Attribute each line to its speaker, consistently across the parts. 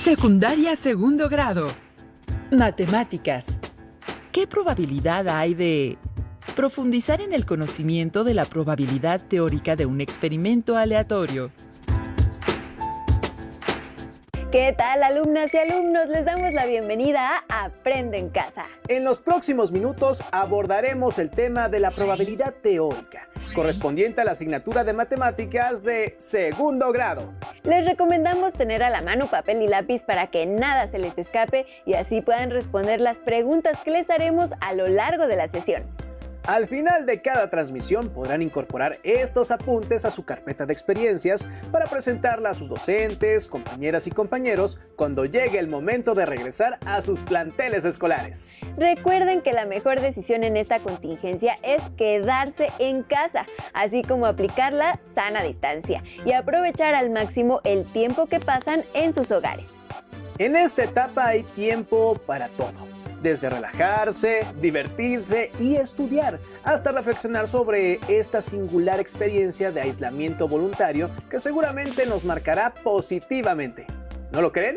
Speaker 1: Secundaria segundo grado. Matemáticas. ¿Qué probabilidad hay de profundizar en el conocimiento de la probabilidad teórica de un experimento aleatorio?
Speaker 2: ¿Qué tal, alumnas y alumnos? Les damos la bienvenida a Aprende en Casa.
Speaker 3: En los próximos minutos abordaremos el tema de la probabilidad teórica, correspondiente a la asignatura de matemáticas de segundo grado.
Speaker 2: Les recomendamos tener a la mano papel y lápiz para que nada se les escape y así puedan responder las preguntas que les haremos a lo largo de la sesión.
Speaker 3: Al final de cada transmisión podrán incorporar estos apuntes a su carpeta de experiencias para presentarla a sus docentes, compañeras y compañeros cuando llegue el momento de regresar a sus planteles escolares.
Speaker 2: Recuerden que la mejor decisión en esta contingencia es quedarse en casa, así como aplicar la sana distancia y aprovechar al máximo el tiempo que pasan en sus hogares.
Speaker 3: En esta etapa hay tiempo para todo. Desde relajarse, divertirse y estudiar, hasta reflexionar sobre esta singular experiencia de aislamiento voluntario que seguramente nos marcará positivamente. ¿No lo creen?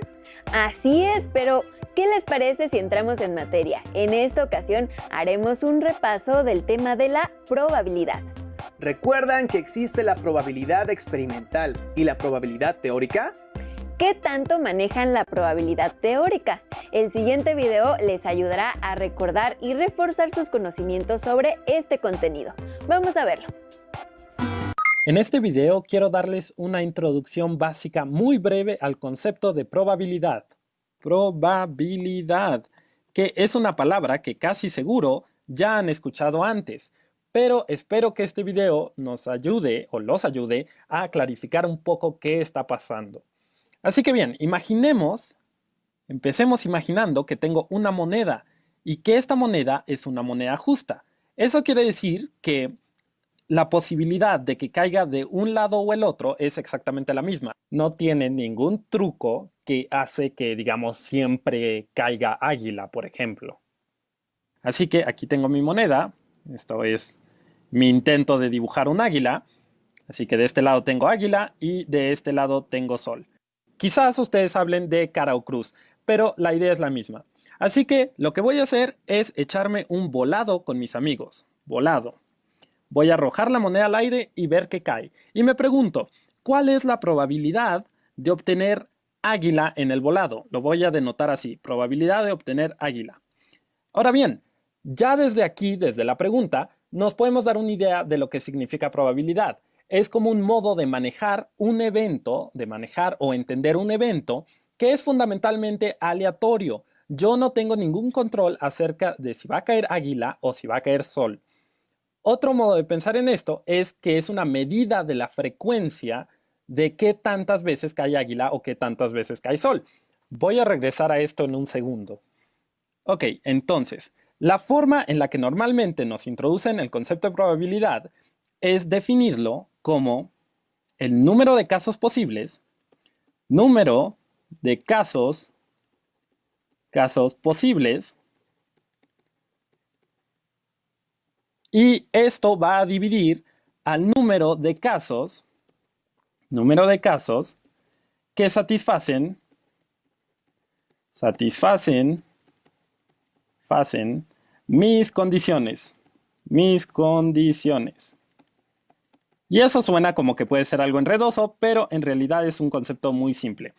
Speaker 2: Así es, pero ¿qué les parece si entramos en materia? En esta ocasión haremos un repaso del tema de la probabilidad.
Speaker 3: ¿Recuerdan que existe la probabilidad experimental y la probabilidad teórica?
Speaker 2: ¿Qué tanto manejan la probabilidad teórica? El siguiente video les ayudará a recordar y reforzar sus conocimientos sobre este contenido. Vamos a verlo.
Speaker 4: En este video quiero darles una introducción básica muy breve al concepto de probabilidad. Probabilidad, que es una palabra que casi seguro ya han escuchado antes, pero espero que este video nos ayude o los ayude a clarificar un poco qué está pasando. Así que bien, empecemos imaginando que tengo una moneda y que esta moneda es una moneda justa. Eso quiere decir que la posibilidad de que caiga de un lado o el otro es exactamente la misma. No tiene ningún truco que hace que, digamos, siempre caiga águila, por ejemplo. Así que aquí tengo mi moneda. Esto es mi intento de dibujar un águila. Así que de este lado tengo águila y de este lado tengo sol. Quizás ustedes hablen de cara o cruz, pero la idea es la misma. Así que lo que voy a hacer es echarme un volado con mis amigos. Volado. Voy a arrojar la moneda al aire y ver qué cae. Y me pregunto, ¿cuál es la probabilidad de obtener águila en el volado? Lo voy a denotar así, probabilidad de obtener águila. Ahora bien, ya desde aquí, desde la pregunta, nos podemos dar una idea de lo que significa probabilidad. Es como un modo de manejar un evento, de manejar o entender un evento que es fundamentalmente aleatorio. Yo no tengo ningún control acerca de si va a caer águila o si va a caer sol. Otro modo de pensar en esto es que es una medida de la frecuencia de qué tantas veces cae águila o qué tantas veces cae sol. Voy a regresar a esto en un segundo. Ok, entonces, la forma en la que normalmente nos introducen el concepto de probabilidad es definirlo como el número de casos posibles, número de casos posibles, y esto va a dividir al número de casos que satisfacen mis condiciones. Y eso suena como que puede ser algo enredoso, pero en realidad es un concepto muy simple.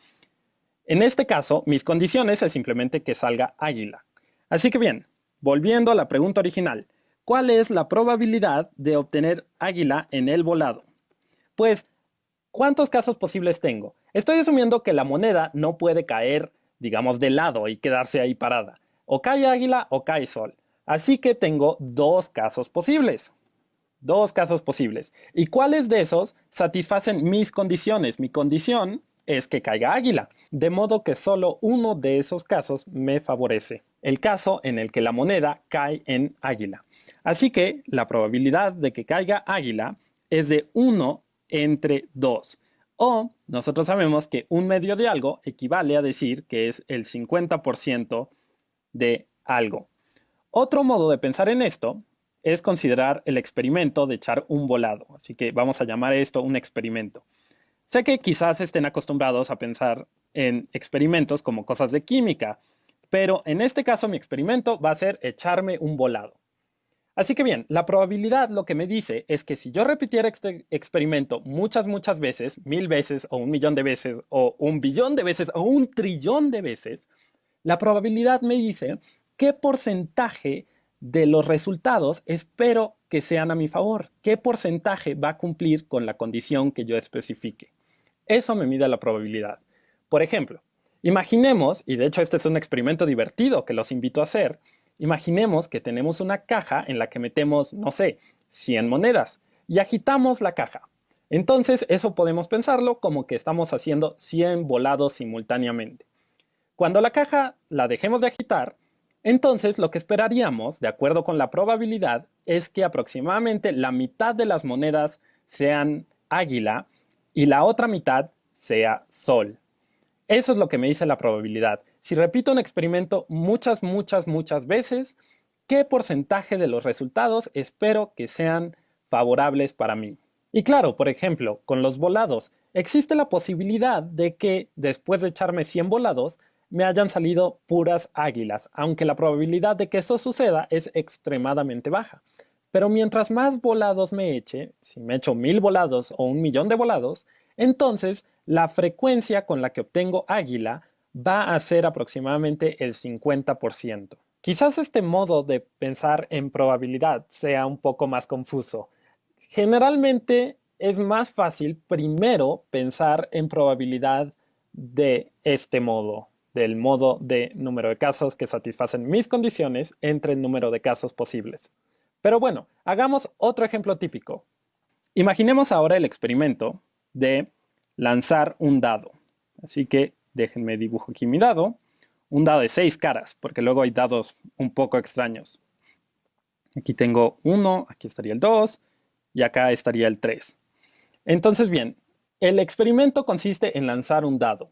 Speaker 4: En este caso, mis condiciones es simplemente que salga águila. Así que bien, volviendo a la pregunta original, ¿cuál es la probabilidad de obtener águila en el volado? Pues, ¿cuántos casos posibles tengo? Estoy asumiendo que la moneda no puede caer, digamos, de lado y quedarse ahí parada. O cae águila o cae sol. Así que tengo dos casos posibles. ¿Y cuáles de esos satisfacen mis condiciones? Mi condición es que caiga águila, de modo que solo uno de esos casos me favorece. El caso en el que la moneda cae en águila. Así que la probabilidad de que caiga águila es de 1 entre 2. O nosotros sabemos que un medio de algo equivale a decir que es el 50% de algo. Otro modo de pensar en esto es considerar el experimento de echar un volado. Así que vamos a llamar esto un experimento. Sé que quizás estén acostumbrados a pensar en experimentos como cosas de química, pero en este caso mi experimento va a ser echarme un volado. Así que bien, la probabilidad lo que me dice es que si yo repitiera este experimento muchas veces, 1000 veces o 1.000.000 de veces o 1.000.000.000 de veces o 1.000.000.000.000 de veces, la probabilidad me dice qué porcentaje de los resultados espero que sean a mi favor, qué porcentaje va a cumplir con la condición que yo especifique. Eso me mide la probabilidad. Por ejemplo, imaginemos, y de hecho este es un experimento divertido que los invito a hacer, imaginemos que tenemos una caja en la que metemos, no sé, 100 monedas y agitamos la caja. Entonces eso podemos pensarlo como que estamos haciendo 100 volados simultáneamente. Cuando la caja la dejemos de agitar, entonces lo que esperaríamos, de acuerdo con la probabilidad, es que aproximadamente la mitad de las monedas sean águila y la otra mitad sea sol. Eso es lo que me dice la probabilidad. Si repito un experimento muchas veces, ¿qué porcentaje de los resultados espero que sean favorables para mí? Y claro, por ejemplo, con los volados, existe la posibilidad de que después de echarme 100 volados, me hayan salido puras águilas, aunque la probabilidad de que eso suceda es extremadamente baja. Pero mientras más volados me eche, si me echo 1000 volados o 1.000.000 de volados, entonces la frecuencia con la que obtengo águila va a ser aproximadamente el 50%. Quizás este modo de pensar en probabilidad sea un poco más confuso. Generalmente es más fácil primero pensar en probabilidad de este modo, del modo de número de casos que satisfacen mis condiciones entre el número de casos posibles. Pero bueno, hagamos otro ejemplo típico. Imaginemos ahora el experimento de lanzar un dado. Así que déjenme dibujo aquí mi dado. Un dado de 6 caras, porque luego hay dados un poco extraños. Aquí tengo 1, aquí estaría el 2 y acá estaría el 3. Entonces bien, el experimento consiste en lanzar un dado.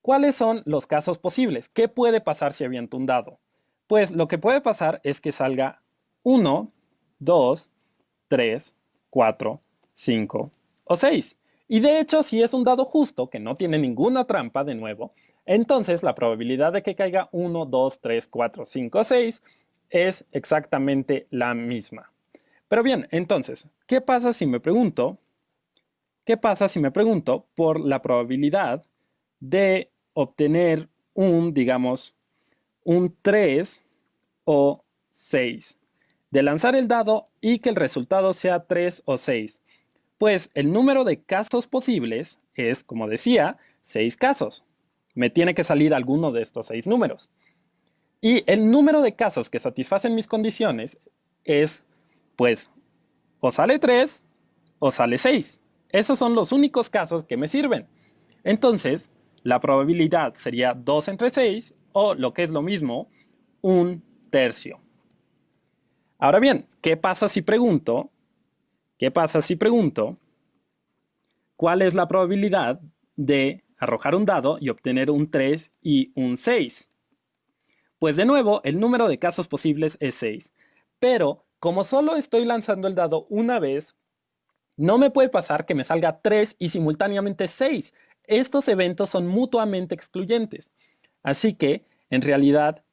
Speaker 4: ¿Cuáles son los casos posibles? ¿Qué puede pasar si aviento un dado? Pues lo que puede pasar es que salga 1, 2, 3, 4, 5 o 6. Y de hecho, si es un dado justo, que no tiene ninguna trampa de nuevo, entonces la probabilidad de que caiga 1, 2, 3, 4, 5 o 6 es exactamente la misma. Pero bien, entonces, ¿qué pasa si me pregunto por la probabilidad de obtener digamos, un 3 o 6? De lanzar el dado y que el resultado sea 3 o 6. Pues el número de casos posibles es, como decía, 6 casos. Me tiene que salir alguno de estos 6 números. Y el número de casos que satisfacen mis condiciones es, pues, o sale 3 o sale 6. Esos son los únicos casos que me sirven. Entonces, la probabilidad sería 2 entre 6 o, lo que es lo mismo, 1/3. Ahora bien, ¿qué pasa si pregunto cuál es la probabilidad de arrojar un dado y obtener un 3 y un 6? Pues de nuevo, el número de casos posibles es 6. Pero como solo estoy lanzando el dado una vez, no me puede pasar que me salga 3 y simultáneamente 6. Estos eventos son mutuamente excluyentes. Así que, en realidad,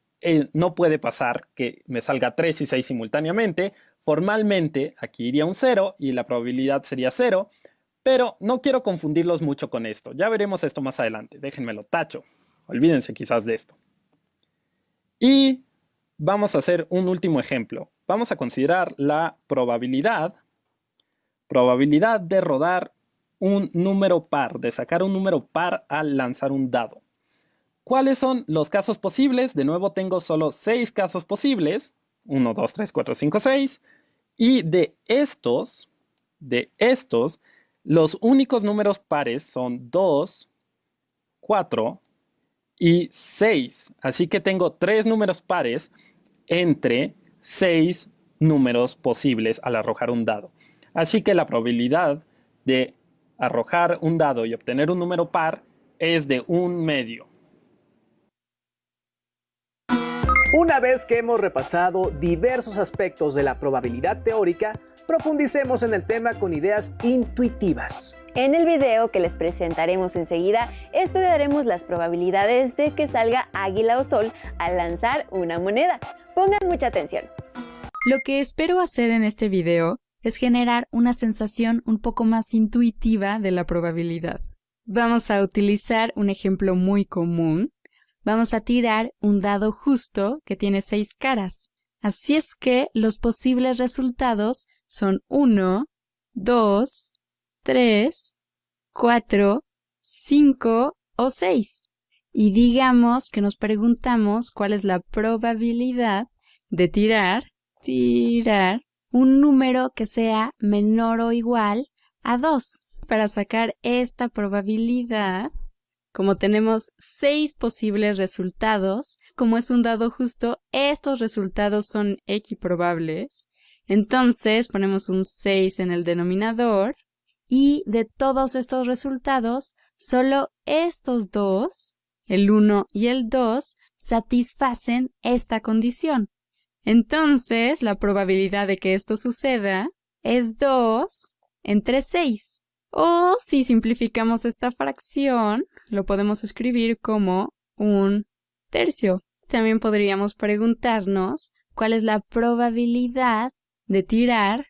Speaker 4: no puede pasar que me salga 3 y 6 simultáneamente. Formalmente, aquí iría un 0 y la probabilidad sería 0. Pero no quiero confundirlos mucho con esto. Ya veremos esto más adelante. Déjenmelo tacho. Olvídense quizás de esto. Y vamos a hacer un último ejemplo. Vamos a considerar la probabilidad de rodar un número par, de sacar un número par al lanzar un dado. ¿Cuáles son los casos posibles? De nuevo tengo solo 6 casos posibles. 1, 2, 3, 4, 5, 6. Y de estos, los únicos números pares son 2, 4 y 6. Así que tengo 3 números pares entre 6 números posibles al arrojar un dado. Así que la probabilidad de arrojar un dado y obtener un número par es de 1/2.
Speaker 3: Una vez que hemos repasado diversos aspectos de la probabilidad teórica, profundicemos en el tema con ideas intuitivas.
Speaker 2: En el video que les presentaremos enseguida, estudiaremos las probabilidades de que salga águila o sol al lanzar una moneda. Pongan mucha atención.
Speaker 5: Lo que espero hacer en este video es generar una sensación un poco más intuitiva de la probabilidad. Vamos a utilizar un ejemplo muy común. Vamos a tirar un dado justo que tiene 6 caras. Así es que los posibles resultados son 1, 2, 3, 4, 5 o 6. Y digamos que nos preguntamos cuál es la probabilidad de tirar un número que sea menor o igual a 2. Para sacar esta probabilidad, como tenemos 6 posibles resultados, como es un dado justo, estos resultados son equiprobables. Entonces ponemos un 6 en el denominador y de todos estos resultados, solo estos dos, el 1 y el 2, satisfacen esta condición. Entonces, la probabilidad de que esto suceda es 2 entre 6. O si simplificamos esta fracción, lo podemos escribir como 1/3. También podríamos preguntarnos cuál es la probabilidad de tirar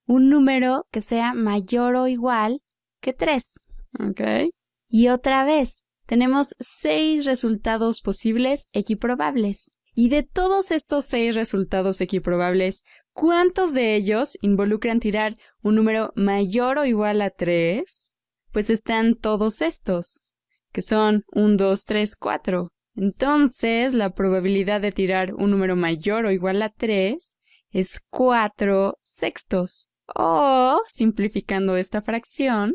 Speaker 5: un número que sea mayor o igual que 3. ¿Ok? Y otra vez, tenemos 6 resultados posibles equiprobables. Y de todos estos 6 resultados equiprobables, ¿cuántos de ellos involucran tirar un número mayor o igual a 3? Pues están todos estos, que son 1, 2, 3, 4. Entonces, la probabilidad de tirar un número mayor o igual a 3 es 4/6. O, simplificando esta fracción,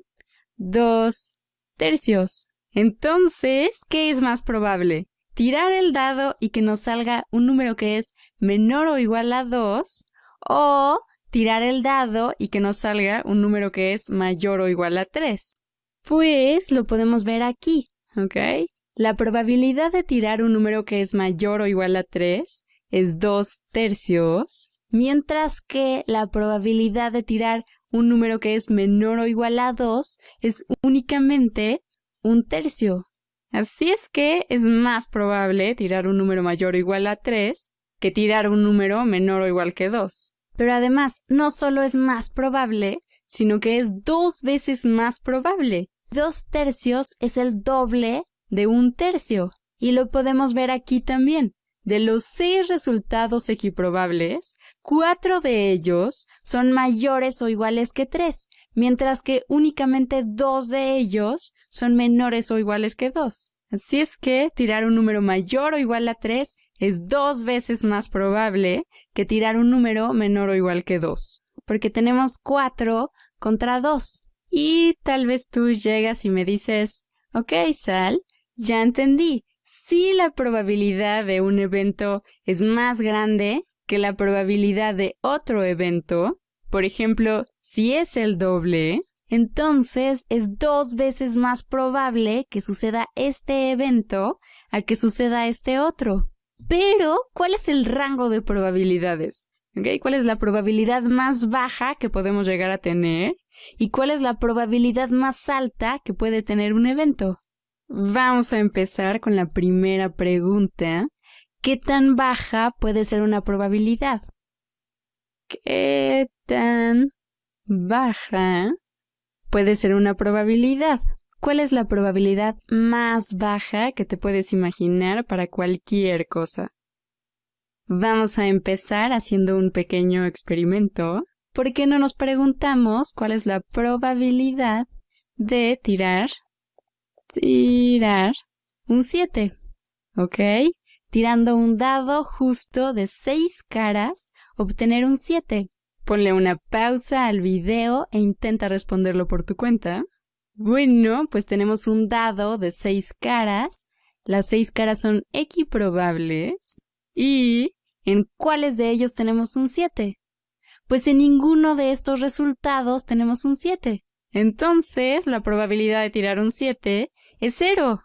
Speaker 5: 2/3. Entonces, ¿qué es más probable? ¿Tirar el dado y que nos salga un número que es menor o igual a 2? ¿O tirar el dado y que nos salga un número que es mayor o igual a 3? Pues lo podemos ver aquí, ¿ok? La probabilidad de tirar un número que es mayor o igual a 3 es 2/3, mientras que la probabilidad de tirar un número que es menor o igual a 2 es únicamente 1/3. Así es que es más probable tirar un número mayor o igual a 3 que tirar un número menor o igual que 2. Pero además, no solo es más probable, sino que es 2 veces más probable. 2/3 es el doble de 1/3. Y lo podemos ver aquí también. De los 6 resultados equiprobables, 4 de ellos son mayores o iguales que 3, mientras que únicamente 2 de ellos son menores o iguales que 2. Así es que tirar un número mayor o igual a 3 es 2 veces más probable que tirar un número menor o igual que 2, porque tenemos 4 contra 2. Y tal vez tú llegas y me dices, ok, Sal, ya entendí. Si la probabilidad de un evento es más grande que la probabilidad de otro evento, por ejemplo, si es el doble, entonces es 2 veces más probable que suceda este evento a que suceda este otro. Pero, ¿cuál es el rango de probabilidades? ¿Okay? ¿Cuál es la probabilidad más baja que podemos llegar a tener? ¿Y cuál es la probabilidad más alta que puede tener un evento? Vamos a empezar con la primera pregunta. ¿Qué tan baja puede ser una probabilidad? ¿Qué tan baja puede ser una probabilidad? ¿Cuál es la probabilidad más baja que te puedes imaginar para cualquier cosa? Vamos a empezar haciendo un pequeño experimento. ¿Por qué no nos preguntamos cuál es la probabilidad de tirar un 7? ¿Ok? Tirando un dado justo de 6 caras, obtener un 7. Ponle una pausa al video e intenta responderlo por tu cuenta. Bueno, pues tenemos un dado de 6 caras. Las 6 caras son equiprobables. ¿Y en cuáles de ellos tenemos un 7? Pues en ninguno de estos resultados tenemos un 7. Entonces, la probabilidad de tirar un 7 es 0.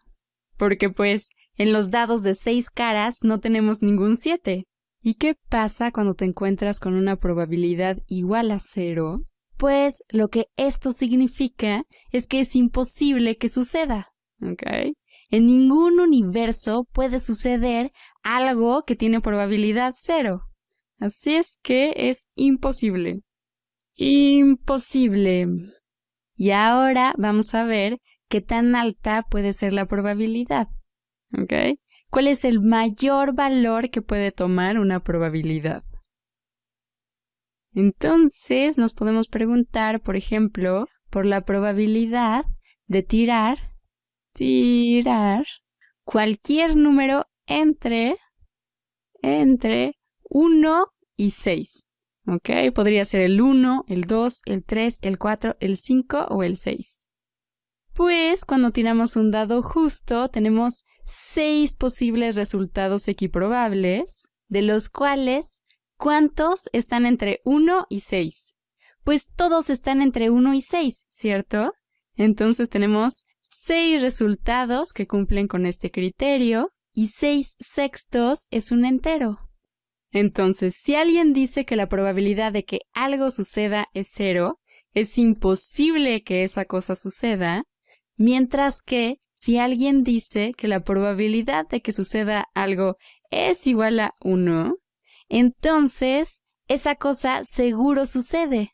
Speaker 5: Porque pues en los dados de 6 caras no tenemos ningún 7. ¿Y qué pasa cuando te encuentras con una probabilidad igual a 0? Pues lo que esto significa es que es imposible que suceda, ¿ok? En ningún universo puede suceder algo que tiene probabilidad 0. Así es que es imposible. Imposible. Y ahora vamos a ver qué tan alta puede ser la probabilidad, ¿ok? ¿Cuál es el mayor valor que puede tomar una probabilidad? Entonces nos podemos preguntar, por ejemplo, por la probabilidad de tirar cualquier número entre 1 y 6. ¿Ok? Podría ser el 1, el 2, el 3, el 4, el 5 o el 6. Pues cuando tiramos un dado justo, tenemos 6 posibles resultados equiprobables, de los cuales, ¿cuántos están entre 1 y 6? Pues todos están entre 1 y 6, ¿cierto? Entonces tenemos 6 resultados que cumplen con este criterio y 6 sextos es un entero. Entonces, si alguien dice que la probabilidad de que algo suceda es 0, es imposible que esa cosa suceda, mientras que si alguien dice que la probabilidad de que suceda algo es igual a 1, entonces esa cosa seguro sucede.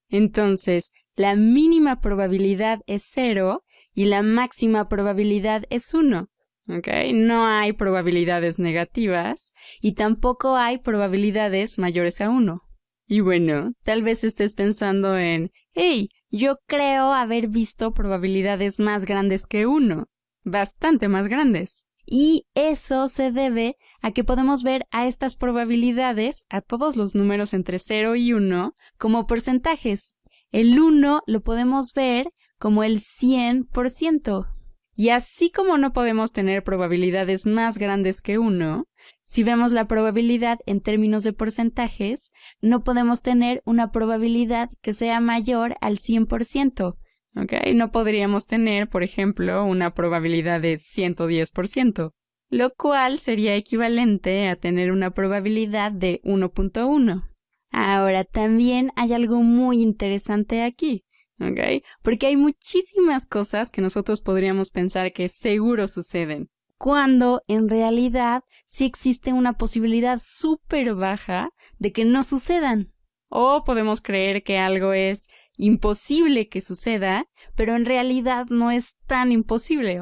Speaker 5: Entonces, la mínima probabilidad es 0 y la máxima probabilidad es 1. ¿Okay? No hay probabilidades negativas y tampoco hay probabilidades mayores a 1. Y bueno, tal vez estés pensando en, hey, yo creo haber visto probabilidades más grandes que 1, bastante más grandes. Y eso se debe a que podemos ver a estas probabilidades, a todos los números entre 0 y 1, como porcentajes. El 1 lo podemos ver como el 100%. Y así como no podemos tener probabilidades más grandes que 1, si vemos la probabilidad en términos de porcentajes, no podemos tener una probabilidad que sea mayor al 100%. ¿Okay? No podríamos tener, por ejemplo, una probabilidad de 110%, lo cual sería equivalente a tener una probabilidad de 1.1. Ahora, también hay algo muy interesante aquí. ¿Ok? Porque hay muchísimas cosas que nosotros podríamos pensar que seguro suceden, cuando en realidad sí existe una posibilidad súper baja de que no sucedan. O podemos creer que algo es imposible que suceda, pero en realidad no es tan imposible.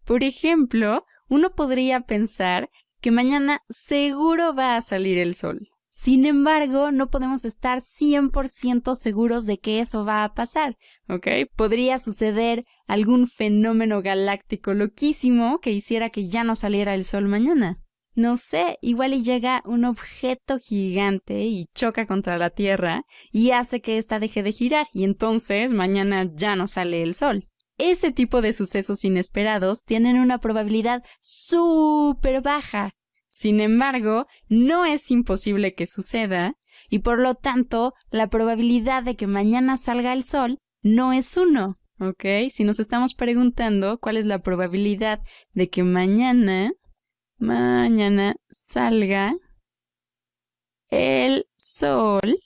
Speaker 5: Por ejemplo, uno podría pensar que mañana seguro va a salir el sol. Sin embargo, no podemos estar 100% seguros de que eso va a pasar, ¿ok? Podría suceder algún fenómeno galáctico loquísimo que hiciera que ya no saliera el sol mañana. No sé, igual y llega un objeto gigante y choca contra la Tierra y hace que ésta deje de girar y entonces mañana ya no sale el sol. Ese tipo de sucesos inesperados tienen una probabilidad súper baja. Sin embargo, no es imposible que suceda, y por lo tanto, la probabilidad de que mañana salga el sol no es 1, ¿ok? Si nos estamos preguntando cuál es la probabilidad de que mañana salga el sol,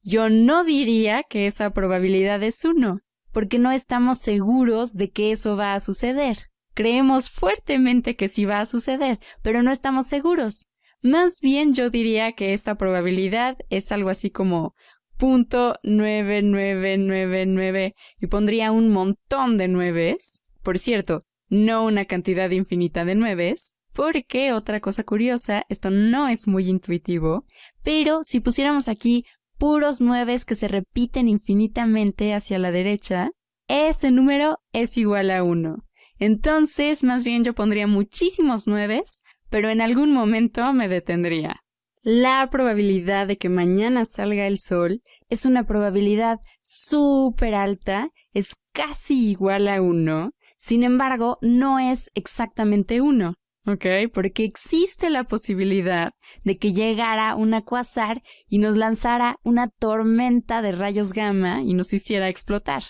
Speaker 5: yo no diría que esa probabilidad es 1, porque no estamos seguros de que eso va a suceder. Creemos fuertemente que sí va a suceder, pero no estamos seguros. Más bien yo diría que esta probabilidad es algo así como 0.9999 y pondría un montón de nueves. Por cierto, no una cantidad infinita de nueves, porque otra cosa curiosa, esto no es muy intuitivo, pero si pusiéramos aquí puros nueves que se repiten infinitamente hacia la derecha, ese número es igual a 1. Entonces, más bien yo pondría muchísimos nueves, pero en algún momento me detendría. La probabilidad de que mañana salga el sol es una probabilidad súper alta, es casi igual a 1, sin embargo, no es exactamente 1, ¿ok? Porque existe la posibilidad de que llegara un cuásar y nos lanzara una tormenta de rayos gamma y nos hiciera explotar.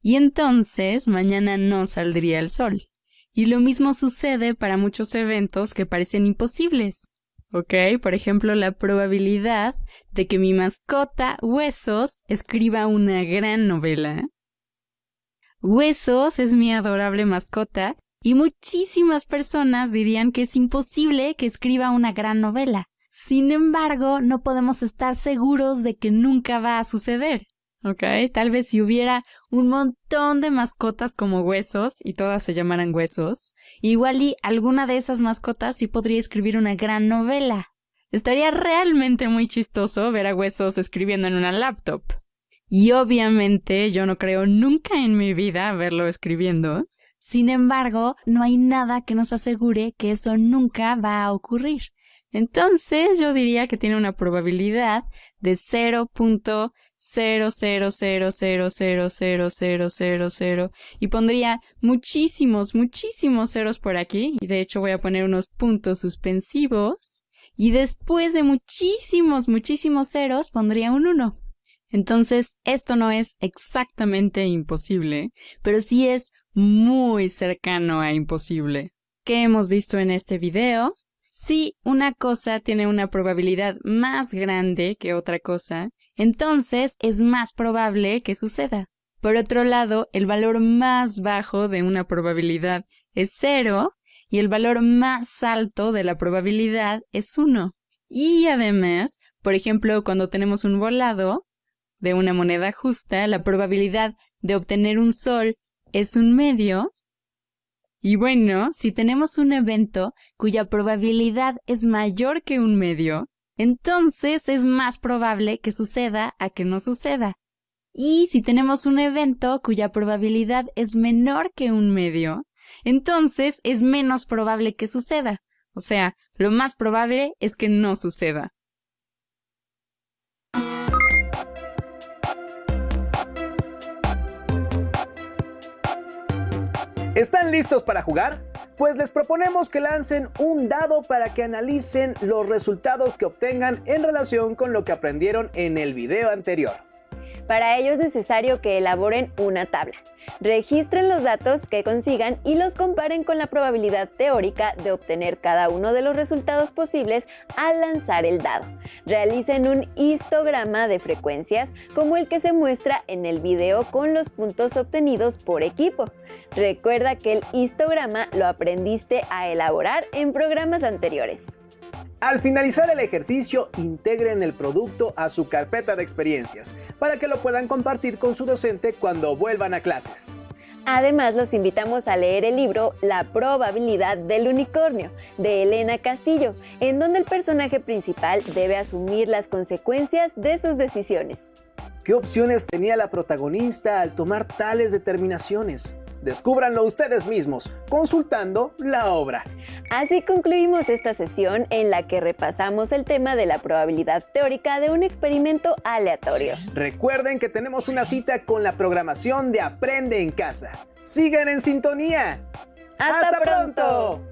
Speaker 5: Y entonces mañana no saldría el sol. Y lo mismo sucede para muchos eventos que parecen imposibles. ¿ok? Por ejemplo, la probabilidad de que mi mascota, Huesos, escriba una gran novela. Huesos es mi adorable mascota y muchísimas personas dirían que es imposible que escriba una gran novela. Sin embargo, no podemos estar seguros de que nunca va a suceder, ¿ok? Tal vez si hubiera un montón de mascotas como Huesos y todas se llamaran Huesos, igual y alguna de esas mascotas sí podría escribir una gran novela. Estaría realmente muy chistoso ver a Huesos escribiendo en una laptop. Y obviamente yo no creo nunca en mi vida verlo escribiendo. Sin embargo, no hay nada que nos asegure que eso nunca va a ocurrir. Entonces yo diría que tiene una probabilidad de 0.00000000 y pondría muchísimos ceros por aquí y de hecho voy a poner unos puntos suspensivos y después de muchísimos ceros pondría un 1. Entonces esto no es exactamente imposible, pero sí es muy cercano a imposible. ¿Qué hemos visto en este video? Si una cosa tiene una probabilidad más grande que otra cosa, entonces es más probable que suceda. Por otro lado, el valor más bajo de una probabilidad es 0 y el valor más alto de la probabilidad es 1. Y además, por ejemplo, cuando tenemos un volado de una moneda justa, la probabilidad de obtener un sol es 1/2. Y bueno, si tenemos un evento cuya probabilidad es mayor que 1/2, entonces es más probable que suceda a que no suceda. Y si tenemos un evento cuya probabilidad es menor que 1/2, entonces es menos probable que suceda. O sea, lo más probable es que no suceda.
Speaker 3: ¿Están listos para jugar? Pues les proponemos que lancen un dado para que analicen los resultados que obtengan en relación con lo que aprendieron en el video anterior.
Speaker 2: Para ello es necesario que elaboren una tabla. Registren los datos que consigan y los comparen con la probabilidad teórica de obtener cada uno de los resultados posibles al lanzar el dado. Realicen un histograma de frecuencias como el que se muestra en el video con los puntos obtenidos por equipo. Recuerda que el histograma lo aprendiste a elaborar en programas anteriores.
Speaker 3: Al finalizar el ejercicio, integren el producto a su carpeta de experiencias para que lo puedan compartir con su docente cuando vuelvan a clases.
Speaker 2: Además, los invitamos a leer el libro La probabilidad del unicornio, de Elena Castillo, en donde el personaje principal debe asumir las consecuencias de sus decisiones.
Speaker 3: ¿Qué opciones tenía la protagonista al tomar tales determinaciones? Descúbranlo ustedes mismos, consultando la obra.
Speaker 2: Así concluimos esta sesión en la que repasamos el tema de la probabilidad teórica de un experimento aleatorio.
Speaker 3: Recuerden que tenemos una cita con la programación de Aprende en Casa. ¡Sigan en sintonía!
Speaker 2: ¡Hasta pronto!